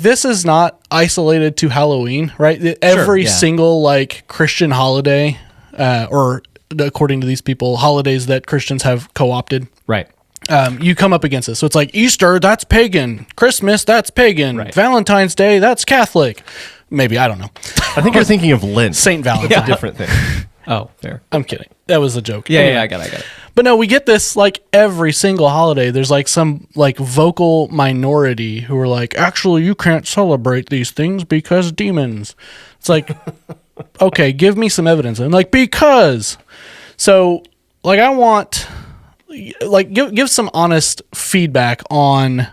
this is not isolated to Halloween, right? Every single like Christian holiday, or according to these people, holidays that Christians have co-opted. Right. You come up against this. So it's like Easter, that's pagan. Christmas, that's pagan. Right. Valentine's Day, that's Catholic. Maybe, I don't know. I think you're thinking of Lent. Saint Valentine. It's a different thing. Oh, fair. I'm kidding. That was a joke. Yeah, Anyway. yeah, I got it. But no, we get this like every single holiday. There's like some like vocal minority who are like, actually, you can't celebrate these things because demons. It's like, okay, give me some evidence. And like, because. So like, I want like give some honest feedback on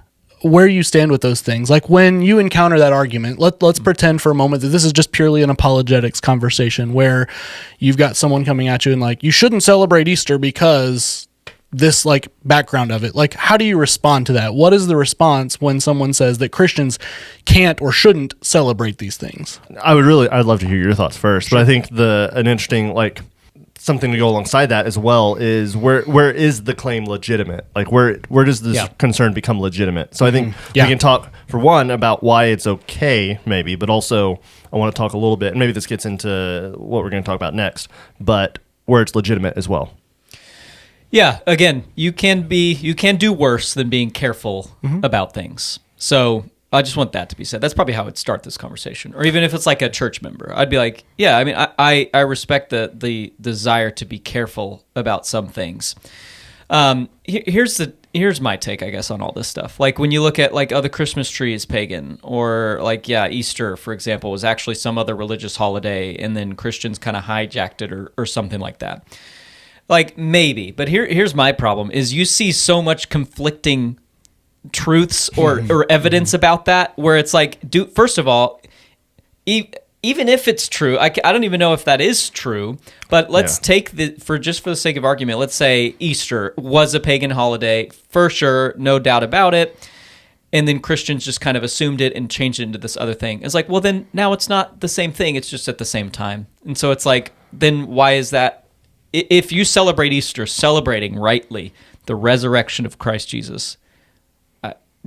where you stand with those things. Like when you encounter that argument, let's pretend for a moment that this is just purely an apologetics conversation where you've got someone coming at you and like, you shouldn't celebrate Easter because this like background of it. Like, how do you respond to that? What is the response when someone says that Christians can't or shouldn't celebrate these things? I'd love to hear your thoughts first, but I think an interesting, like, something to go alongside that as well is where is the claim legitimate? Like where does this concern become legitimate? So I think we can talk for one about why it's okay maybe, but also I want to talk a little bit, and maybe this gets into what we're going to talk about next, but where it's legitimate as well. Yeah, again, you can do worse than being careful about things. So I just want that to be said. That's probably how I'd start this conversation. Or even if it's like a church member, I'd be like, yeah, I mean, I respect the desire to be careful about some things. Here's my take, I guess, on all this stuff. Like when you look at like, the Christmas tree is pagan, or like, Easter, for example, was actually some other religious holiday, and then Christians kind of hijacked it or something like that. Like maybe, but here's my problem is you see so much conflicting truths or evidence about that where it's like, first of all, even if it's true, I don't even know if that is true, but let's take for the sake of argument, let's say Easter was a pagan holiday for sure, no doubt about it, and then Christians just kind of assumed it and changed it into this other thing. It's like, well, then now it's not the same thing, it's just at the same time. And so it's like, then why is that? If you celebrate Easter, celebrating rightly the resurrection of Christ Jesus,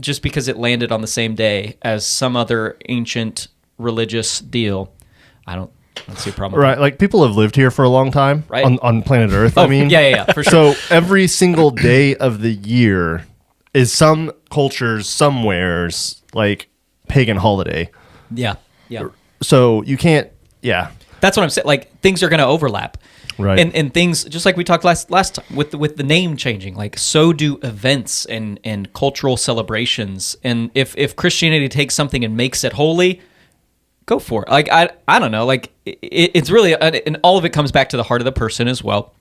just because it landed on the same day as some other ancient religious deal, I don't see a problem. Right, like people have lived here for a long time, right? on planet Earth. Oh, I mean, yeah, for sure. So every single day of the year is some cultures, somewheres like pagan holiday. Yeah. So you can't. Yeah, that's what I'm saying. Like things are going to overlap. Right. And things, just like we talked last time with the name changing, like so do events and cultural celebrations. And if Christianity takes something and makes it holy, go for it. Like I don't know, like it's really, and all of it comes back to the heart of the person as well.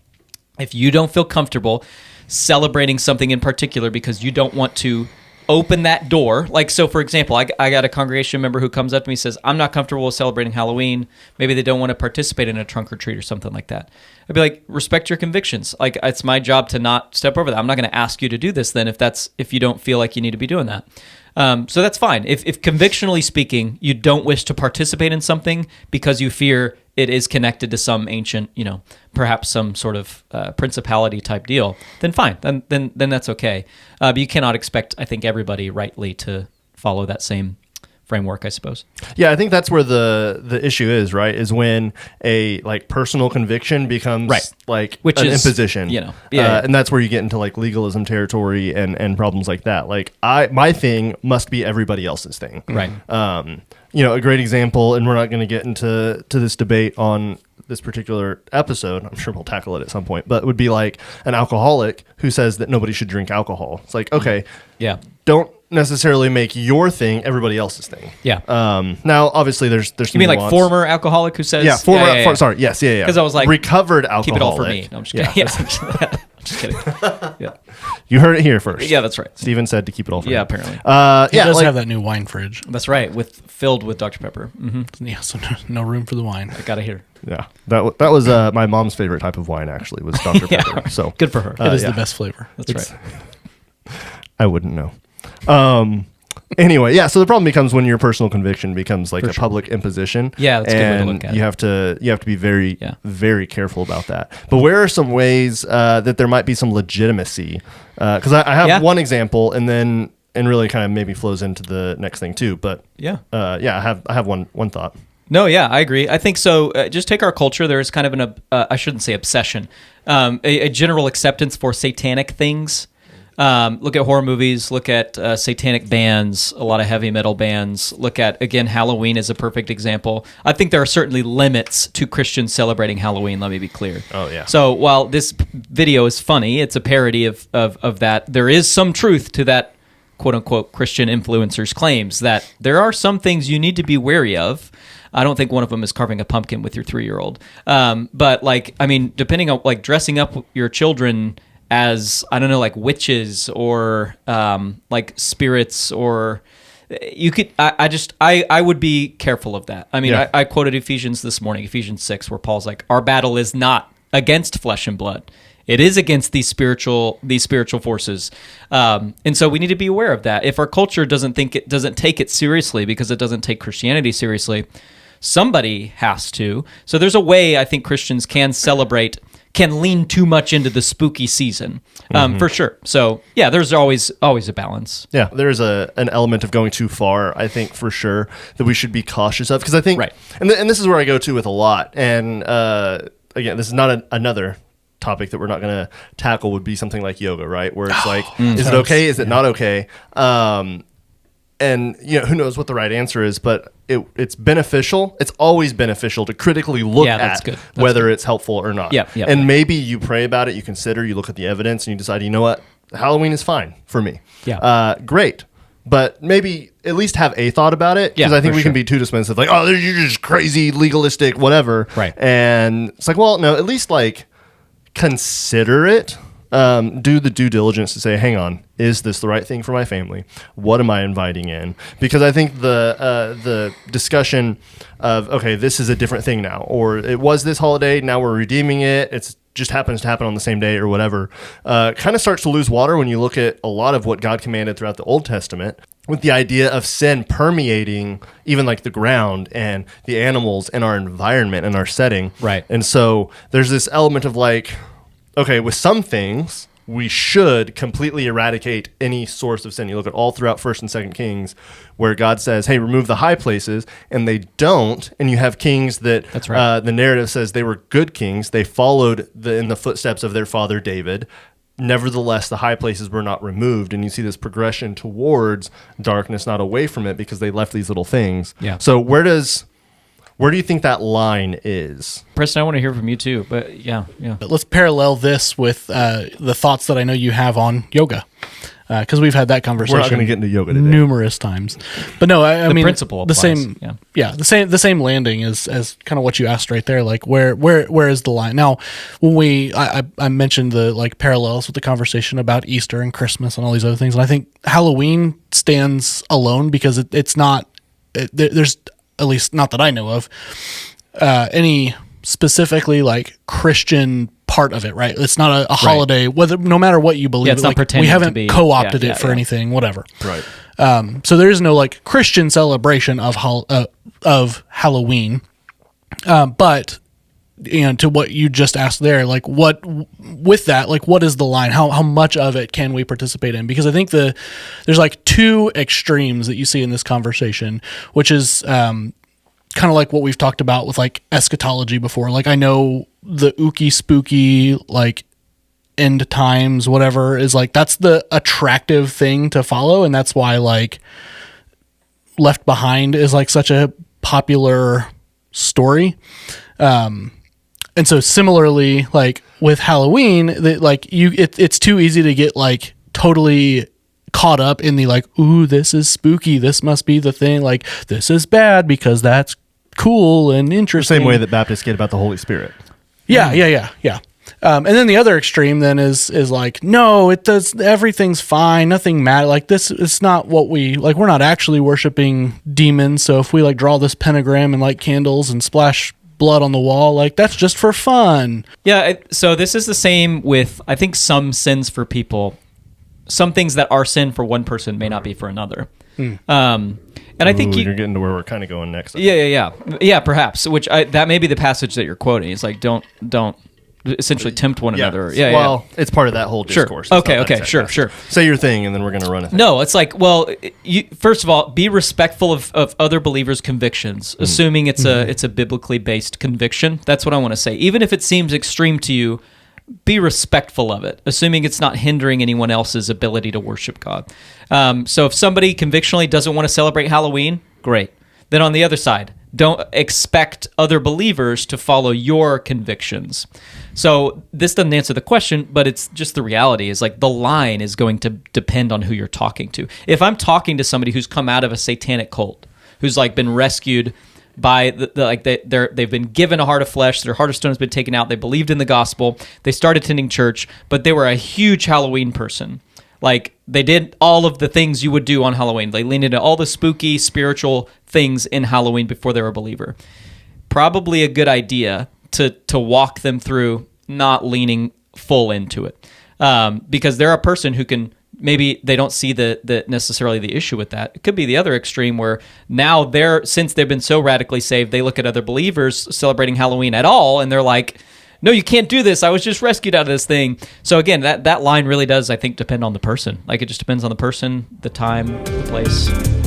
If you don't feel comfortable celebrating something in particular because you don't want to open that door, like, so for example, I got a congregation member who comes up to me and says, I'm not comfortable with celebrating Halloween. Maybe they don't want to participate in a trunk or treat or something like that. I'd be like, respect your convictions. Like, it's my job to not step over that. I'm not going to ask you to do this then if you don't feel like you need to be doing that. So that's fine. If convictionally speaking, you don't wish to participate in something because you fear it is connected to some ancient, perhaps some sort of principality type deal, then fine. Then that's okay. But you cannot expect, I think, everybody rightly to follow that same framework, I suppose. Yeah, I think that's where the issue is, right? Is when a like personal conviction becomes like which an is, imposition, and that's where you get into like legalism territory and problems like that. Like my thing must be everybody else's thing, right? A great example, and we're not going to get into this debate on this particular episode. I'm sure we'll tackle it at some point, but it would be like an alcoholic who says that nobody should drink alcohol. It's like, okay, don't necessarily make your thing everybody else's thing. Yeah. Now, obviously, there's some you mean nuance. like former alcoholic who says sorry, yes, because I was like recovered alcoholic. Keep it all for me. No, I'm just kidding. Yeah. Just kidding. Yeah. You heard it here first. Yeah, that's right. Steven said to keep it all for him. Yeah, apparently. He does have that new wine fridge. That's right, filled with Dr. Pepper. Mm-hmm. Yeah, so no room for the wine. I gotta hear. Yeah, that was my mom's favorite type of wine. Actually, was Dr. Pepper. So good for her. It is the best flavor. That's right. I wouldn't know. Anyway, so the problem becomes when your personal conviction becomes like public imposition. Yeah, that's a good way to look at it. You have to be very, very careful about that. But where are some ways that there might be some legitimacy? Because I have one example, and then and really kind of maybe flows into the next thing too. But I have one thought. No, yeah, I agree. I think so. Just take our culture. There's kind of an, I shouldn't say obsession, a general acceptance for satanic things. Look at horror movies, look at satanic bands, a lot of heavy metal bands. Look at, again, Halloween is a perfect example. I think there are certainly limits to Christians celebrating Halloween, let me be clear. Oh, yeah. So while this video is funny, it's a parody of that, there is some truth to that quote-unquote Christian influencer's claims that there are some things you need to be wary of. I don't think one of them is carving a pumpkin with your 3-year-old. But, like, I mean, depending on, like, dressing up your children as, I don't know, like witches or like spirits, or you could, I would be careful of that. I mean, Yeah. I quoted Ephesians this morning, Ephesians 6, where Paul's like, our battle is not against flesh and blood. It is against these spiritual forces, and so we need to be aware of that. If our culture doesn't take it seriously because it doesn't take Christianity seriously, somebody has to. So there's a way I think Christians can lean too much into the spooky season, for sure. So yeah, there's always a balance. Yeah, there's an element of going too far, I think, for sure, that we should be cautious of. Because I think, right. and this is where I go to with a lot. And again, this is not another topic that we're not going to tackle, would be something like yoga, right? Where it's like, is it okay? Is it not okay? And who knows what the right answer is, but it's beneficial. It's always beneficial to critically look at whether it's helpful or not. And maybe you pray about it, you consider, you look at the evidence, and you decide, you know what, Halloween is fine for me. Great. But maybe at least have a thought about it, because I think we can be too dismissive, like, oh, you're just crazy, legalistic, whatever. Right. And it's like, well, no, at least like consider it. Do the due diligence to say, hang on, is this the right thing for my family? What am I inviting in? Because I think the discussion of, okay, this is a different thing now, or it was this holiday, now we're redeeming it, it's just happens to happen on the same day or whatever, kind of starts to lose water when you look at a lot of what God commanded throughout the Old Testament, with the idea of sin permeating even like the ground and the animals and our environment and our setting. Right. And so there's this element of like, okay, with some things, we should completely eradicate any source of sin. You look at all throughout 1st and 2nd Kings, where God says, hey, remove the high places, and they don't. And you have kings that's right. The narrative says they were good kings. They followed in the footsteps of their father David. Nevertheless, the high places were not removed. And you see this progression towards darkness, not away from it, because they left these little things. Yeah. So where do you think that line is? Preston, I want to hear from you too, but yeah. But let's parallel this with the thoughts that I know you have on yoga, because we've had that conversation. We're not going to get into yoga today. Numerous times, but no, I mean, the principle applies. The same landing as kind of what you asked right there. Like where is the line? Now, when I mentioned the like parallels with the conversation about Easter and Christmas and all these other things, and I think Halloween stands alone because it's not. There's at least not that I know of, any specifically like Christian part of it, right? It's not a holiday, no matter what you believe. It's not pretending we haven't to be, co-opted it for anything, whatever. Right. So there is no like Christian celebration of Halloween. But to what you just asked there, like what with that, like what is the line? How much of it can we participate in? Because I think there's like two extremes that you see in this conversation, which is kind of like what we've talked about with like eschatology before. Like I know the ooky spooky like end times, whatever, is like that's the attractive thing to follow, and that's why like Left Behind is like such a popular story. And so similarly, like with Halloween, that like it's too easy to get like totally caught up in the like, ooh, this is spooky, this must be the thing, like this is bad because that's cool and interesting. The same way that Baptists get about the Holy Spirit. Yeah. And then the other extreme then is like, no, it does, everything's fine, nothing matter. Like this, it's not what we're not actually worshiping demons. So if we like draw this pentagram and light candles and splash blood on the wall, like that's just for fun. Yeah. So this is the same with, I think, some sins for people. Some things that are sin for one person may not be for another. And I think you're getting to where we're kind of going next. Yeah, perhaps. Which that may be the passage that you're quoting. It's like don't essentially tempt one another. Well, it's part of that whole Sure. discourse. It's Okay, not that okay, exact sure, passage. sure. Say your thing, and then we're going to run a thing. No, it's like, well, you, first of all, be respectful of other believers' convictions, assuming it's a biblically based conviction. That's what I want to say. Even if it seems extreme to you, be respectful of it, assuming it's not hindering anyone else's ability to worship God. So if somebody convictionally doesn't want to celebrate Halloween, great. Then on the other side, don't expect other believers to follow your convictions. So this doesn't answer the question, but it's just the reality is like the line is going to depend on who you're talking to. If I'm talking to somebody who's come out of a satanic cult, who's like been rescued by they've been given a heart of flesh, their heart of stone has been taken out, they believed in the gospel, they started attending church, but they were a huge Halloween person. Like they did all of the things you would do on Halloween. They leaned into all the spooky spiritual things in Halloween before they were a believer. Probably a good idea to walk them through not leaning full into it, because they're a person who can. Maybe they don't see the necessarily the issue with that. It could be the other extreme where now since they've been so radically saved, they look at other believers celebrating Halloween at all, and they're like, no, you can't do this. I was just rescued out of this thing. So again, that line really does, I think, depend on the person. Like it just depends on the person, the time, the place.